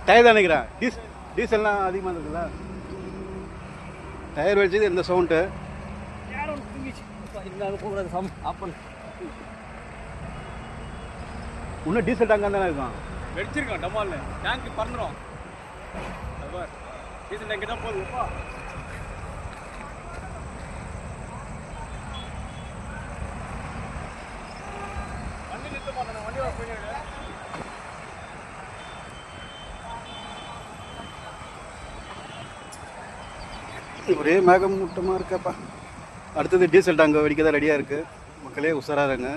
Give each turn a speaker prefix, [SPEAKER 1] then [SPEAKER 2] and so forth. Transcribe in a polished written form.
[SPEAKER 1] Tyre தான் நினைக்கிறேன். டீசல்லாம் அதிகமாக இருக்குல்ல. டயர் வச்சது இந்த சவுண்டு. இன்னும் டீசல் டேங்காக தானே இருக்கும்.
[SPEAKER 2] வெடிச்சிருக்கோம் டமால்னு. டேங்க் பறந்துடும். டீசல் டேங்க் தான் போகுதுப்பா. வண்டி நிறுத்த மாட்டேன். வண்டி வர போயிடு.
[SPEAKER 1] ஒரே மேகமூட்டமாக இருக்கப்பா. அடுத்தது டீசல் டேங்க் வெடிக்க தான் ரெடியாக இருக்குது. மக்களே உஷாராக இருங்க.